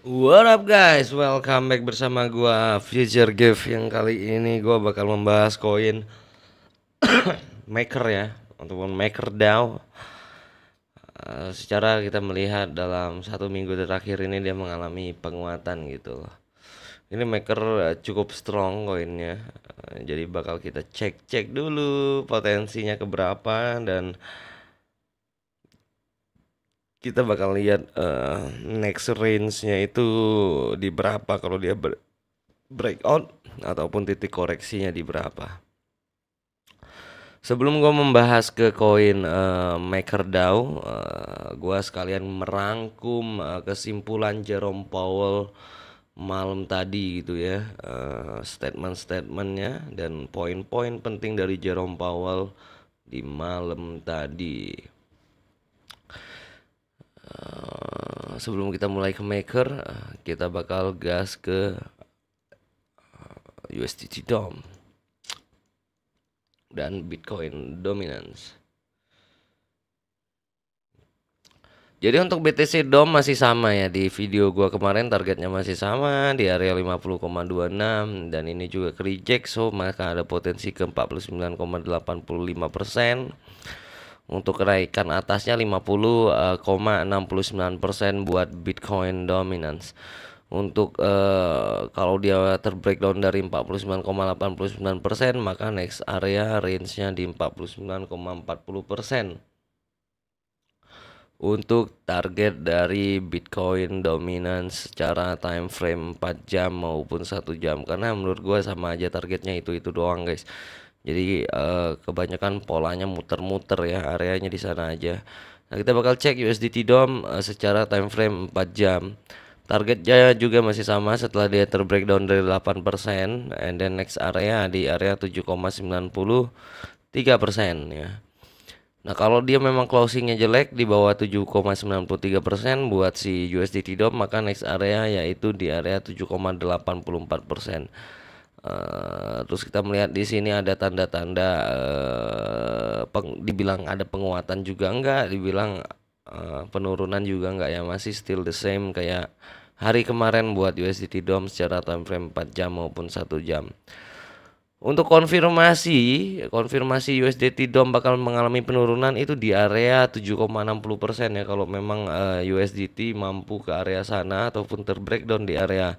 What up guys, welcome back bersama gua Future Gift. Yang kali ini gua bakal membahas koin Maker ya, ataupun Maker DAO. Secara kita melihat dalam satu minggu terakhir ini dia mengalami penguatan gitu loh. Ini Maker cukup strong koinnya. Jadi bakal kita cek dulu potensinya keberapa, dan kita bakal lihat next range-nya itu di berapa kalau dia breakout ataupun titik koreksinya di berapa. Sebelum gue membahas ke koin MakerDAO, gue sekalian merangkum kesimpulan Jerome Powell malam tadi gitu ya, statement-statementnya dan poin-poin penting dari Jerome Powell di malam tadi. Sebelum kita mulai ke Maker, kita bakal gas ke USDT DOM dan Bitcoin Dominance. Jadi untuk BTC DOM masih sama ya, di video gua kemarin targetnya masih sama di area 50,26, dan ini juga ke reject, so maka ada potensi ke 49,85%. Untuk kenaikan atasnya 50,69% buat Bitcoin Dominance. Untuk kalau dia terbreakdown dari 49,89%, maka next area range-nya di 49,40%. Untuk target dari Bitcoin Dominance secara time frame 4 jam maupun 1 jam, karena menurut gue sama aja targetnya itu doang guys. Jadi kebanyakan polanya muter-muter ya, areanya di sana aja. Nah, kita bakal cek USDT DOM secara time frame 4 jam. Targetnya juga masih sama setelah dia terbreakdown dari 8%, and then next area di area 7,93% ya. Nah, kalau dia memang closingnya jelek di bawah 7,93% buat si USDT DOM, maka next area yaitu di area 7,84%. Terus kita melihat di sini ada tanda-tanda dibilang ada penguatan juga enggak, dibilang penurunan juga enggak ya, masih still the same kayak hari kemarin buat USDT DOM secara time frame 4 jam maupun 1 jam. Untuk konfirmasi USDT DOM bakal mengalami penurunan itu di area 7,60% ya. Kalau memang USDT mampu ke area sana ataupun terbreakdown di area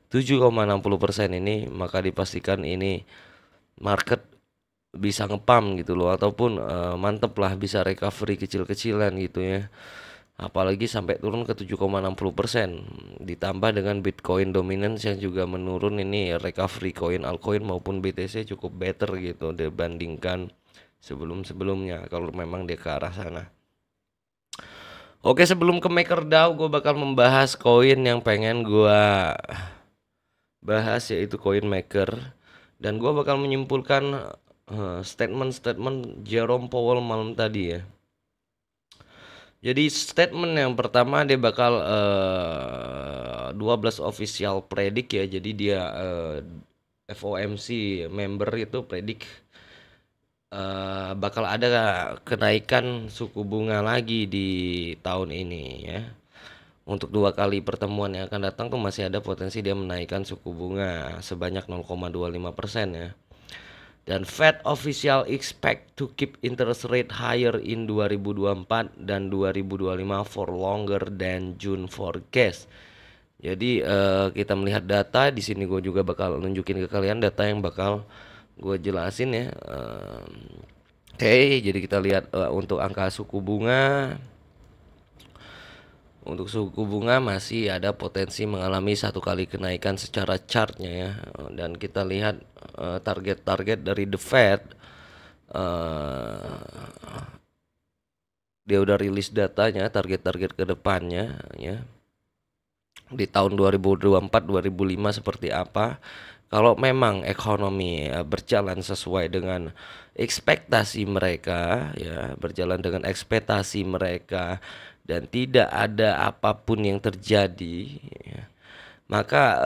7,60% ini, maka dipastikan ini market bisa ngepam gitu loh, ataupun mantep lah bisa recovery kecil-kecilan gitu ya. Apalagi sampai turun ke 7,60%, ditambah dengan Bitcoin Dominance yang juga menurun, ini recovery koin altcoin maupun BTC cukup better gitu dibandingkan sebelum-sebelumnya kalau memang dia ke arah sana. Oke, sebelum ke MakerDAO, gue bakal membahas koin yang pengen gue bahas, yaitu koin Maker, dan gue bakal menyimpulkan statement Jerome Powell malam tadi ya. Jadi statement yang pertama, dia bakal 12 official predict ya. Jadi dia FOMC member itu predict bakal ada kenaikan suku bunga lagi di tahun ini ya. Untuk 2 kali pertemuan yang akan datang tuh masih ada potensi dia menaikkan suku bunga sebanyak 0,25% ya. Dan Fed official expect to keep interest rate higher in 2024 dan 2025 for longer than June forecast. Jadi kita melihat data di sini, gue juga bakal nunjukin ke kalian data yang bakal gue jelasin ya. Oke, jadi kita lihat untuk angka suku bunga. Untuk suku bunga masih ada potensi mengalami 1 kali kenaikan secara chartnya ya. Dan kita lihat target-target dari The Fed, dia udah rilis datanya, target-target ke depannya ya. Di tahun 2024-2005 seperti apa. Kalau memang ekonomi berjalan sesuai dengan ekspektasi mereka ya, berjalan dengan ekspektasi mereka dan tidak ada apapun yang terjadi ya, maka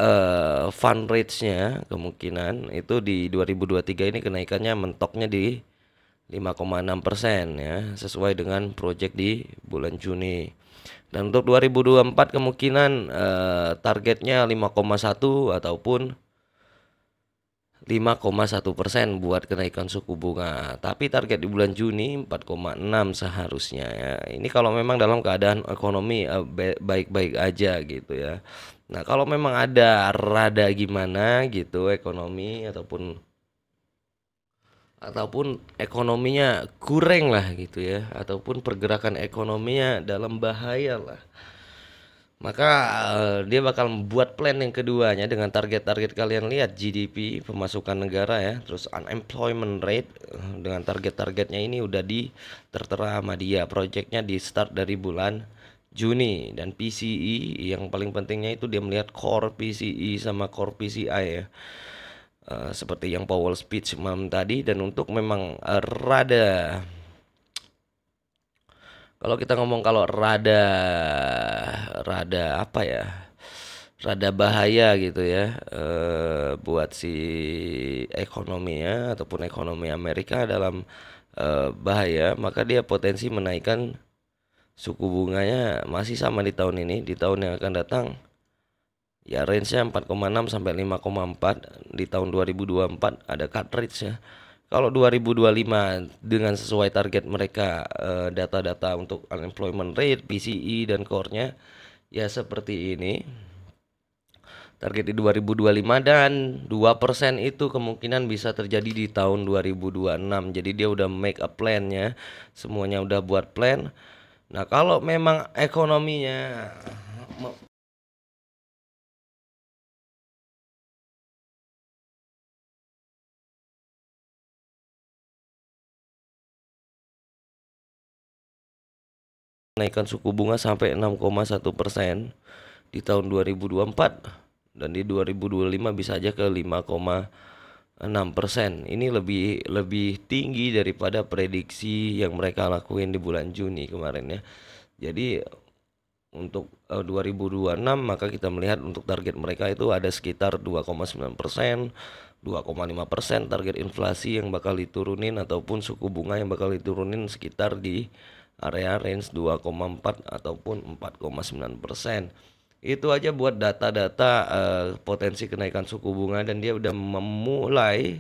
fund rate-nya kemungkinan itu di 2023 ini kenaikannya mentoknya di 5,6% ya, sesuai dengan project di bulan Juni. Dan untuk 2024 kemungkinan targetnya 5,1 ataupun 5,1% buat kenaikan suku bunga. Tapi target di bulan Juni 4,6 seharusnya ya. Ini kalau memang dalam keadaan ekonomi baik-baik aja gitu ya. Nah, kalau memang ada rada gimana gitu ekonomi ataupun ekonominya kurang lah gitu ya, ataupun pergerakan ekonominya dalam bahaya lah, maka dia bakal membuat plan yang keduanya dengan target-target kalian lihat GDP pemasukan negara ya, terus unemployment rate dengan target-targetnya ini udah tertera sama dia. Projectnya di start dari bulan Juni, dan PCE yang paling pentingnya itu dia melihat core PCE sama core PCI ya. Seperti yang Powell speech malam tadi. Dan untuk memang rada, kalau kita ngomong kalau rada apa ya, rada bahaya gitu ya buat si ekonominya ataupun ekonomi Amerika dalam bahaya, maka dia potensi menaikkan suku bunganya masih sama di tahun ini. Di tahun yang akan datang ya range-nya 4,6 sampai 5,4. Di tahun 2024 ada cut rate ya. Kalau 2025 dengan sesuai target mereka, data-data untuk unemployment rate, PCE dan core-nya ya seperti ini. Target di 2025 dan 2% itu kemungkinan bisa terjadi di tahun 2026. Jadi dia udah make a plan-nya, semuanya udah buat plan. Nah, kalau memang ekonominya naikkan suku bunga sampai 6,1% di tahun 2024, dan di 2025 bisa aja ke 5,6%. Ini lebih tinggi daripada prediksi yang mereka lakuin di bulan Juni kemarin ya. Jadi untuk 2026 maka kita melihat untuk target mereka itu ada sekitar 2,9%, 2,5% target inflasi yang bakal diturunin ataupun suku bunga yang bakal diturunin sekitar di area range 2,4 ataupun 4,9%. Itu aja buat data-data potensi kenaikan suku bunga, dan dia udah memulai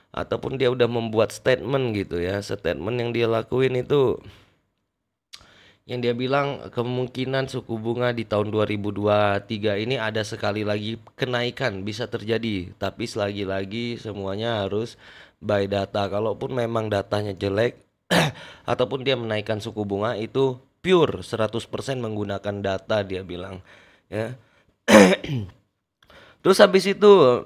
ataupun dia udah membuat statement gitu ya. Statement yang dia lakuin itu yang dia bilang kemungkinan suku bunga di tahun 2023 ini ada sekali lagi kenaikan bisa terjadi, tapi selagi-lagi semuanya harus by data. Kalaupun memang datanya jelek ataupun dia menaikkan suku bunga itu pure 100% menggunakan data, dia bilang ya. Terus habis itu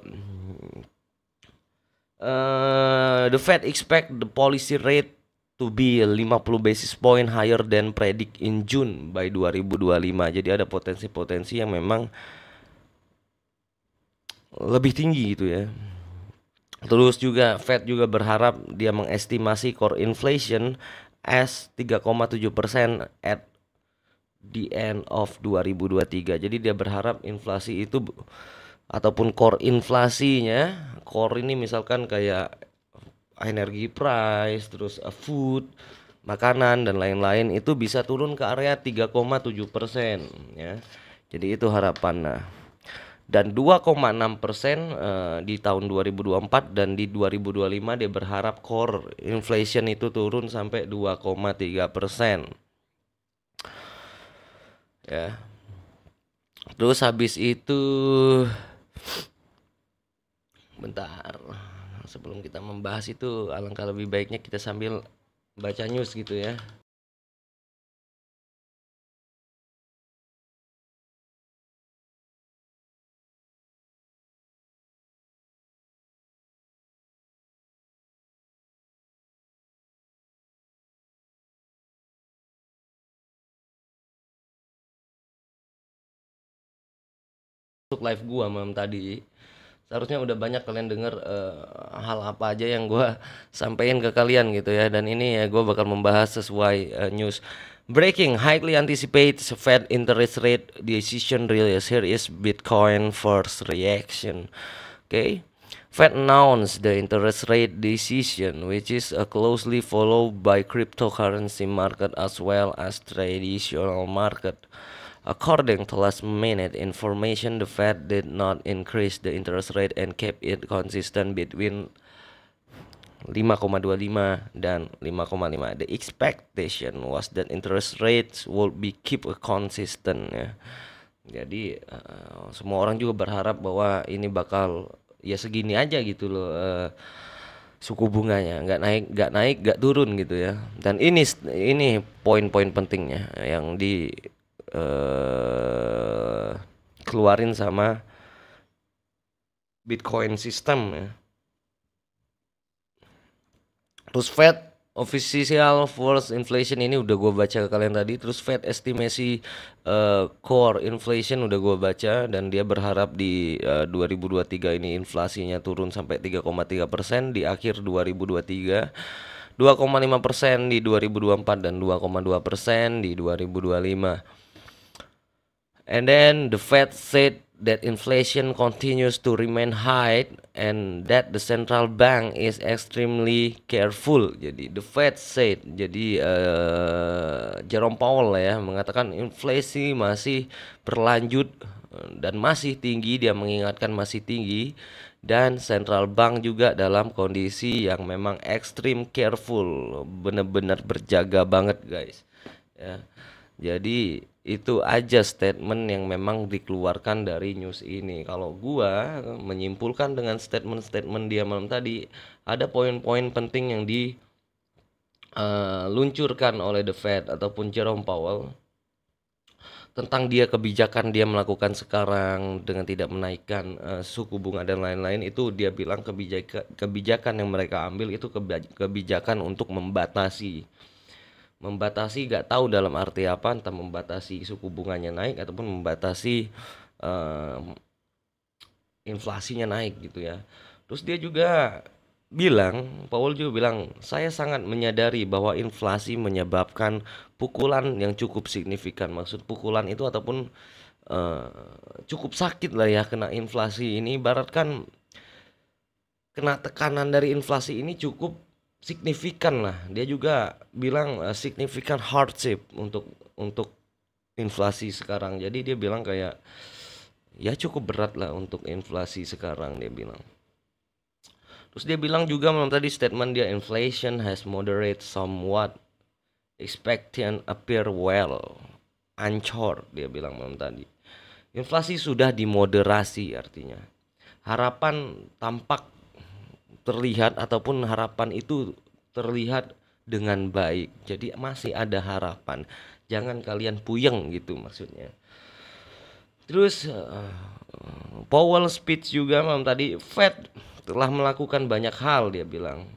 the Fed expect the policy rate to be 50 basis point higher than predict in June by 2025. Jadi ada potensi-potensi yang memang lebih tinggi gitu ya. Terus juga Fed juga berharap dia mengestimasi core inflation as 3,7% at the end of 2023. Jadi dia berharap inflasi itu ataupun core inflasinya, core ini misalkan kayak energi price, terus food, makanan dan lain-lain itu bisa turun ke area 3,7% ya. Jadi itu harapan. Nah, dan 2,6% di tahun 2024, dan di 2025 dia berharap core inflation itu turun sampai 2,3% ya. Terus habis itu bentar, sebelum kita membahas itu alangkah lebih baiknya kita sambil baca news gitu ya. Untuk live gua malam tadi seharusnya udah banyak kalian denger hal apa aja yang gua sampaikan ke kalian gitu ya. Dan ini ya gua bakal membahas sesuai news. Breaking, highly anticipates Fed interest rate decision release. Here is Bitcoin first reaction. Okay. Fed announced the interest rate decision, which is closely followed by cryptocurrency market as well as traditional market. According to last minute information, the Fed did not increase the interest rate and kept it consistent between 5,25 dan 5,5. The expectation was that interest rates would be keep consistent ya. Jadi semua orang juga berharap bahwa ini bakal ya segini aja gitu loh, suku bunganya nggak turun gitu ya. Dan ini poin-poin pentingnya yang di keluarin sama Bitcoin system ya. Terus Fed official force inflation ini udah gue baca ke kalian tadi. Terus Fed estimasi core inflation udah gue baca, dan dia berharap di 2023 ini inflasinya turun sampai 3,3% di akhir 2023, 2,5% di 2024, dan 2,2% di 2025. And then the Fed said that inflation continues to remain high and that the central bank is extremely careful. Jadi the Fed said, jadi Jerome Powell ya mengatakan inflasi masih berlanjut dan masih tinggi. Dia mengingatkan masih tinggi, dan central bank juga dalam kondisi yang memang extreme careful, benar-benar berjaga banget guys ya. Jadi itu aja statement yang memang dikeluarkan dari news ini. Kalau gua menyimpulkan dengan statement-statement dia malam tadi, ada poin-poin penting yang diluncurkan oleh the Fed ataupun Jerome Powell tentang kebijakan dia melakukan sekarang dengan tidak menaikkan suku bunga dan lain-lain. Itu dia bilang kebijakan yang mereka ambil itu kebijakan untuk membatasi gak tahu dalam arti apa, entah membatasi suku bunganya naik ataupun membatasi inflasinya naik gitu ya. Terus dia juga bilang, Powell juga bilang, saya sangat menyadari bahwa inflasi menyebabkan pukulan yang cukup signifikan. Maksud pukulan itu ataupun cukup sakit lah ya kena inflasi ini. Ibaratkan kena tekanan dari inflasi ini cukup signifikan lah. Dia juga bilang signifikan hardship untuk inflasi sekarang. Jadi dia bilang kayak ya cukup berat lah untuk inflasi sekarang, dia bilang. Terus dia bilang juga malam tadi statement dia, inflation has moderate somewhat, expectation appear well ancur, dia bilang malam tadi. Inflasi sudah dimoderasi, artinya harapan tampak terlihat ataupun harapan itu terlihat dengan baik. Jadi masih ada harapan. Jangan kalian puyeng gitu maksudnya. Terus Powell speech juga malam tadi, Fed telah melakukan banyak hal dia bilang,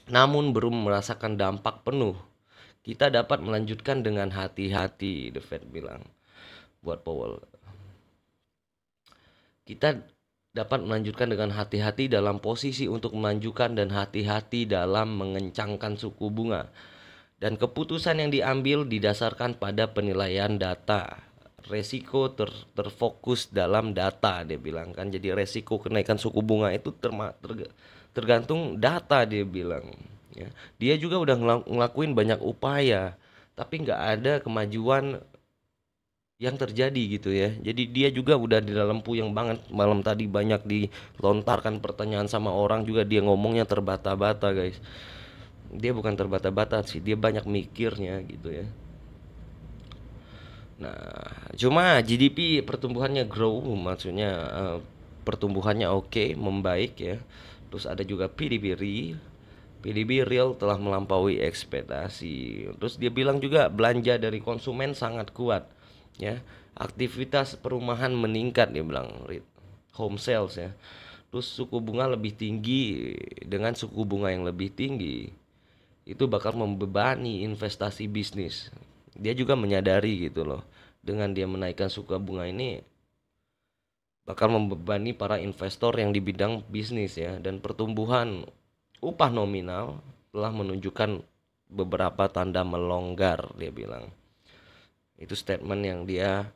namun belum merasakan dampak penuh. Kita dapat melanjutkan dengan hati-hati, the Fed bilang buat Powell. Kita dapat melanjutkan dengan hati-hati dalam posisi untuk melanjutkan dan hati-hati dalam mengencangkan suku bunga. Dan keputusan yang diambil didasarkan pada penilaian data. Resiko terfokus dalam data, dia bilang kan. Jadi resiko kenaikan suku bunga itu tergantung data, dia bilang ya. Dia juga udah ngelakuin banyak upaya, tapi nggak ada kemajuan yang terjadi gitu ya. Jadi dia juga udah di dalam puyeng banget. Malam tadi banyak dilontarkan pertanyaan sama orang juga, dia ngomongnya terbata-bata guys. Dia bukan terbata-bata sih, dia banyak mikirnya gitu ya. Nah, cuma GDP pertumbuhannya grow, maksudnya pertumbuhannya oke, membaik ya. Terus ada juga PDB real telah melampaui ekspektasi. Terus dia bilang juga belanja dari konsumen sangat kuat ya. Aktivitas perumahan meningkat, dia bilang, home sales ya. Terus suku bunga lebih tinggi, dengan suku bunga yang lebih tinggi itu bakal membebani investasi bisnis. Dia juga menyadari gitu loh, dengan dia menaikkan suku bunga ini bakal membebani para investor yang di bidang bisnis ya. Dan pertumbuhan upah nominal telah menunjukkan beberapa tanda melonggar, dia bilang. Itu statement yang dia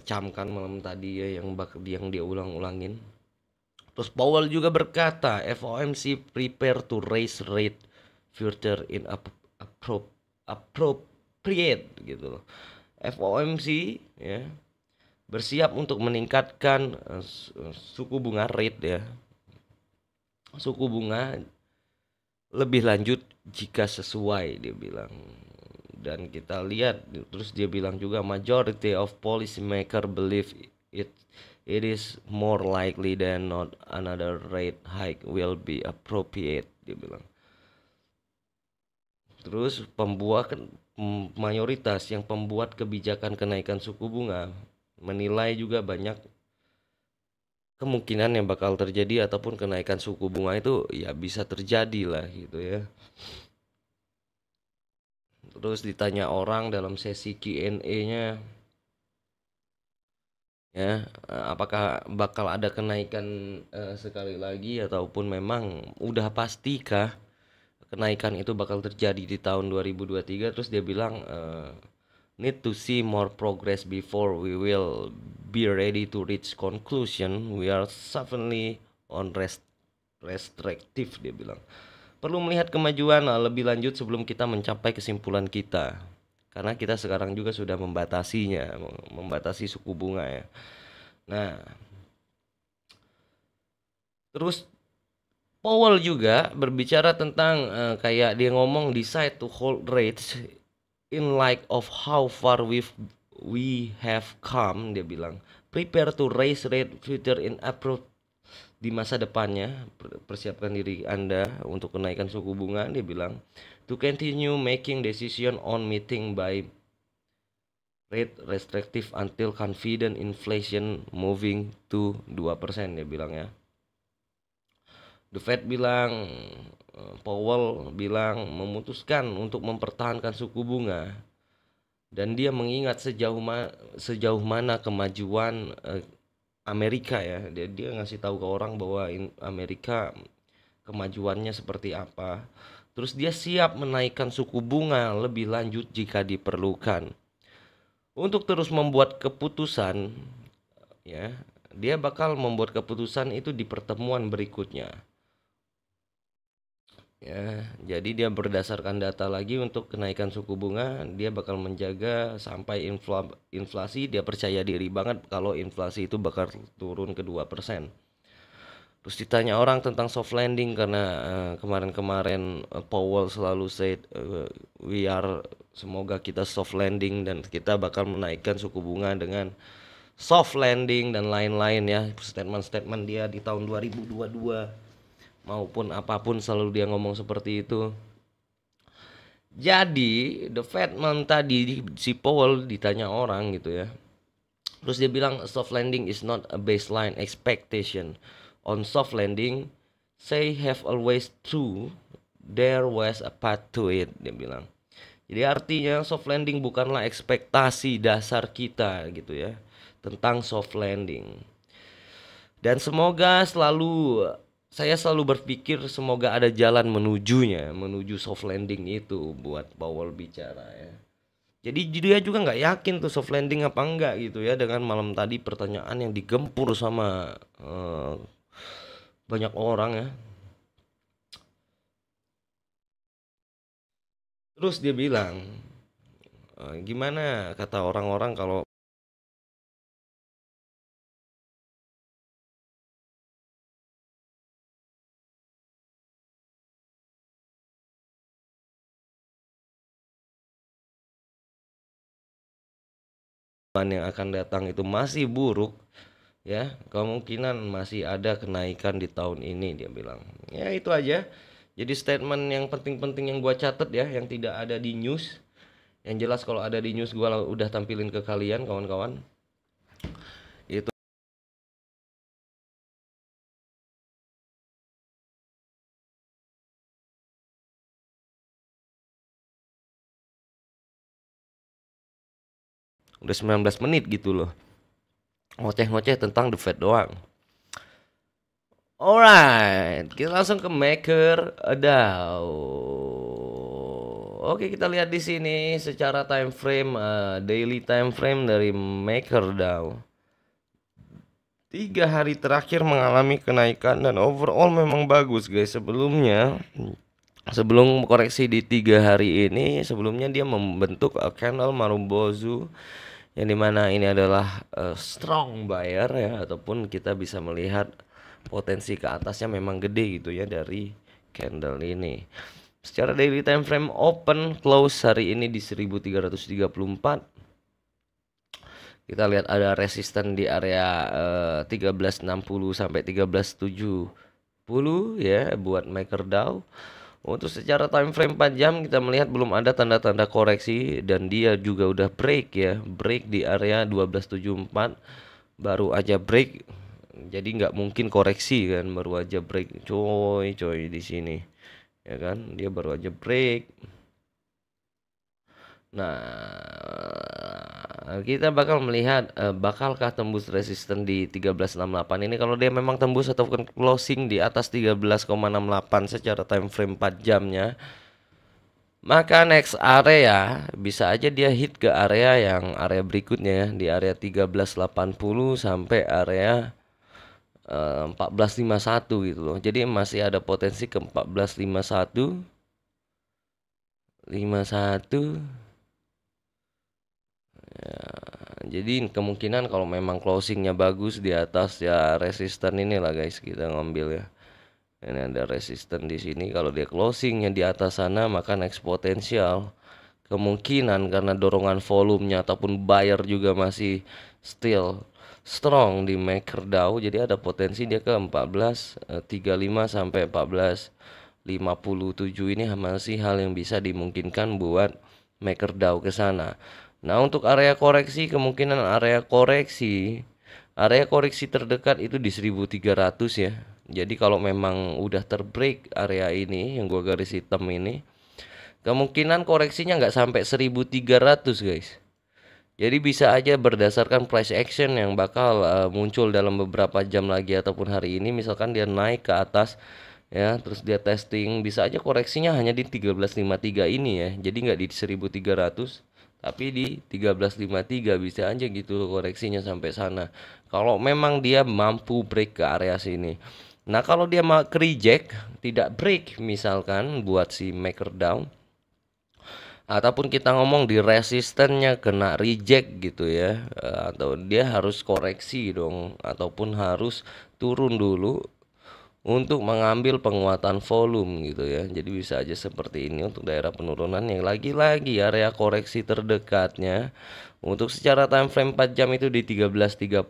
camkan malam tadi ya, yang dia ulang-ulangin. Terus Powell juga berkata, FOMC prepare to raise rate further in appropriate gitu loh. FOMC ya bersiap untuk meningkatkan suku bunga rate ya. Suku bunga lebih lanjut jika sesuai, dia bilang. Dan kita lihat terus dia bilang juga majority of policymaker believe it is more likely than not another rate hike will be appropriate, dia bilang. Terus mayoritas yang pembuat kebijakan kenaikan suku bunga menilai juga banyak kemungkinan yang bakal terjadi ataupun kenaikan suku bunga itu ya bisa terjadi lah gitu ya. Terus ditanya orang dalam sesi Q&A-nya ya, apakah bakal ada kenaikan sekali lagi ataupun memang udah pastikah kenaikan itu bakal terjadi di tahun 2023. Terus dia bilang need to see more progress before we will be ready to reach conclusion. We are certainly on restrictive, dia bilang. Perlu melihat kemajuan lebih lanjut sebelum kita mencapai kesimpulan kita. Karena kita sekarang juga sudah membatasi suku bunga ya. Nah, terus Powell juga berbicara tentang kayak dia ngomong decide to hold rates in light of how far we have come, dia bilang. Prepare to raise rate future in April, di masa depannya persiapkan diri Anda untuk kenaikan suku bunga, dia bilang. To continue making decision on meeting by rate restrictive until confident inflation moving to 2%, dia bilang ya. The Fed bilang, Powell bilang memutuskan untuk mempertahankan suku bunga, dan dia mengingat sejauh mana kemajuan Amerika ya. Dia ngasih tahu ke orang bahwa Amerika kemajuannya seperti apa. Terus dia siap menaikkan suku bunga lebih lanjut jika diperlukan. Untuk terus membuat keputusan ya, dia bakal membuat keputusan itu di pertemuan berikutnya. Ya, jadi dia berdasarkan data lagi untuk kenaikan suku bunga, dia bakal menjaga sampai inflasi, dia percaya diri banget kalau inflasi itu bakal turun ke 2%. Terus ditanya orang tentang soft landing karena kemarin-kemarin Powell selalu say semoga kita soft landing dan kita bakal menaikkan suku bunga dengan soft landing dan lain-lain ya, statement-statement dia di tahun 2022 maupun apapun selalu dia ngomong seperti itu. Jadi the Fed tadi si Powell ditanya orang gitu ya, terus dia bilang soft landing is not a baseline expectation. On soft landing, say have always true, there was a path to it, dia bilang. Jadi artinya soft landing bukanlah ekspektasi dasar kita gitu ya tentang soft landing. Dan saya selalu berpikir semoga ada jalan menuju soft landing itu, buat Powell bicara ya. Jadi dia juga nggak yakin tuh soft landing apa enggak gitu ya, dengan malam tadi pertanyaan yang digempur sama banyak orang ya. Terus dia bilang gimana kata orang-orang kalau yang akan datang itu masih buruk ya, kemungkinan masih ada kenaikan di tahun ini, dia bilang. Ya itu aja. Jadi statement yang penting-penting yang gua catat ya, yang tidak ada di news. Yang jelas kalau ada di news gua udah tampilin ke kalian kawan-kawan. Itu udah 19 menit gitu loh. Ngoceh-ngoceh tentang The Fed doang. Alright, kita langsung ke Maker DAO. Oke, kita lihat di sini secara time frame, daily time frame dari Maker DAO. 3 hari terakhir mengalami kenaikan dan overall memang bagus guys. Sebelum koreksi di 3 hari ini, sebelumnya dia membentuk candle Marubozu yang dimana ini adalah strong buyer ya, ataupun kita bisa melihat potensi ke atasnya memang gede gitu ya dari candle ini. Secara daily time frame open close hari ini di 1334. Kita lihat ada resisten di area 1360 sampai 1370 ya buat MakerDAO. Untuk secara time frame 4 jam kita melihat belum ada tanda-tanda koreksi dan dia juga udah break ya, break di area 1274, baru aja break. Jadi nggak mungkin koreksi kan, baru aja break coy di sini. Ya kan, dia baru aja break. Nah, kita bakal melihat bakalkah tembus resisten di 1368 ini. Kalau dia memang tembus ataupun closing di atas 13,68 secara time frame 4 jamnya, maka next area bisa aja dia hit ke area berikutnya ya, di area 1380 sampai area 1451 gitu loh. Jadi masih ada potensi ke 1451, 51. Ya, jadi kemungkinan kalau memang closingnya bagus di atas ya resisten inilah guys kita ngambil ya. Ini ada resisten di sini. Kalau dia closingnya di atas sana maka next potensial kemungkinan karena dorongan volumenya ataupun buyer juga masih still strong di MakerDAO. Jadi ada potensi dia ke 1435 sampai 1457 ini masih hal yang bisa dimungkinkan buat MakerDAO ke sana. Nah, untuk area koreksi kemungkinan area koreksi terdekat itu di 1300 ya. Jadi kalau memang udah terbreak area ini yang gua garis hitam ini, kemungkinan koreksinya nggak sampai 1300 guys. Jadi bisa aja berdasarkan price action yang bakal muncul dalam beberapa jam lagi ataupun hari ini, misalkan dia naik ke atas ya, terus dia testing, bisa aja koreksinya hanya di 1353 ini ya. Jadi nggak di 1300 tapi di 1353 bisa aja gitu koreksinya sampai sana. Kalau memang dia mampu break ke area sini. Nah, kalau dia mau reject, tidak break misalkan buat si MakerDAO, ataupun kita ngomong di resistennya kena reject gitu ya, atau dia harus koreksi dong, ataupun harus turun dulu untuk mengambil penguatan volume gitu ya. Jadi bisa aja seperti ini untuk daerah penurunan yang lagi-lagi area koreksi terdekatnya untuk secara time frame 4 jam itu di 1330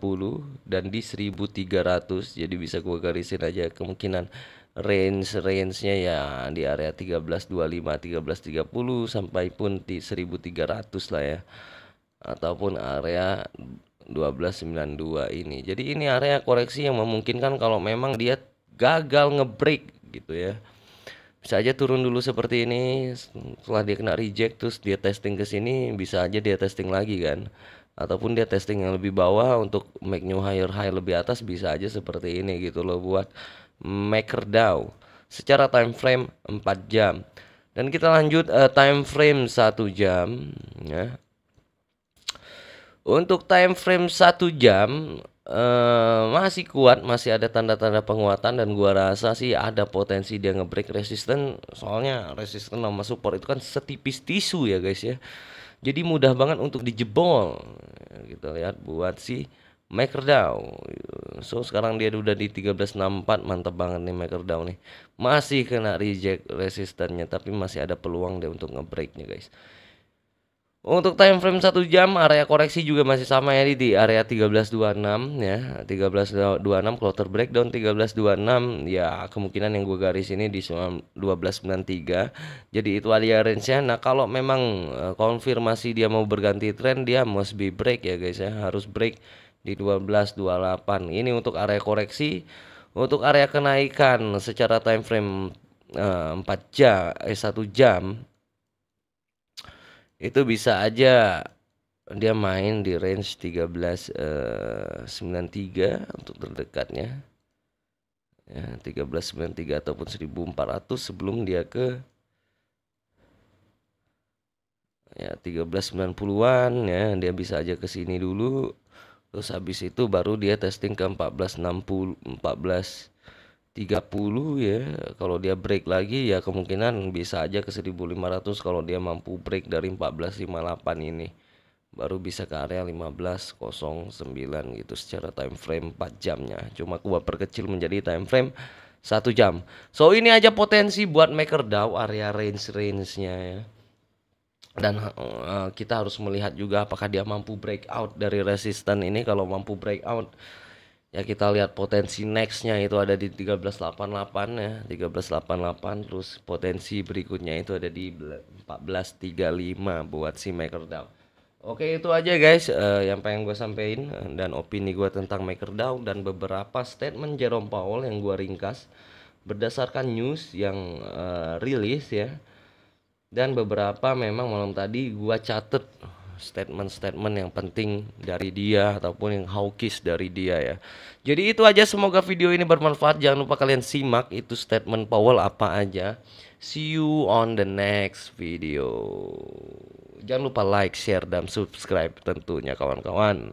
dan di 1300. Jadi bisa gua garisin aja kemungkinan range-nya ya di area 1325, 1330 sampai pun di 1300 lah ya. Ataupun area 1292 ini. Jadi ini area koreksi yang memungkinkan kalau memang dia gagal ngebreak gitu ya, bisa aja turun dulu seperti ini. Setelah dia kena reject terus dia testing ke sini, bisa aja dia testing lagi kan, ataupun dia testing yang lebih bawah untuk make new higher high lebih atas, bisa aja seperti ini gitu loh buat MakerDAO secara time frame 4 jam. Dan kita lanjut time frame 1 jam ya. Untuk time frame 1 jam masih kuat, masih ada tanda-tanda penguatan dan gua rasa sih ada potensi dia ngebreak resisten. Soalnya resisten sama support itu kan setipis tisu ya guys ya. Jadi mudah banget untuk dijebol. Kita lihat buat si MakerDAO. So sekarang dia udah di 1364, mantap banget nih MakerDAO nih. Masih kena reject resistennya tapi masih ada peluang dia untuk ngebreaknya guys. Untuk time frame 1 jam area koreksi juga masih sama ya di area 1326 ya. 1326 closer breakdown 1326 ya, kemungkinan yang gue garis ini di 1293. Jadi itu area range-nya. Nah, kalau memang konfirmasi dia mau berganti tren, dia must be break ya guys ya. Harus break di 1228. Ini untuk area koreksi. Untuk area kenaikan secara time frame 4 jam 1 jam itu bisa aja dia main di range 1393 untuk terdekatnya ya, 1393 ataupun 1400 sebelum dia ke ya 1390-an ya, dia bisa aja ke sini dulu Terus habis itu baru dia testing ke 1460, 1430 ya. Kalau dia break lagi ya kemungkinan bisa aja ke 1500 kalau dia mampu break dari 1458 ini. Baru bisa ke area 1509 gitu secara time frame 4 jamnya. Cuma gua perkecil menjadi time frame 1 jam. So ini aja potensi buat MakerDAO area range-nya ya. Dan kita harus melihat juga apakah dia mampu breakout dari resisten ini. Kalau mampu breakout ya kita lihat potensi nextnya itu ada di 1388 ya, 1388. Terus potensi berikutnya itu ada di 1435 buat si MakerDAO. Oke itu aja guys yang pengen gue sampein dan opini gue tentang MakerDAO dan beberapa statement Jerome Powell yang gue ringkas berdasarkan news yang rilis ya. Dan beberapa memang malam tadi gua catet statement-statement yang penting dari dia ataupun yang hawkish dari dia ya. Jadi itu aja, semoga video ini bermanfaat. Jangan lupa kalian simak itu statement Powell apa aja. See you on the next video. Jangan lupa like, share, dan subscribe tentunya kawan-kawan.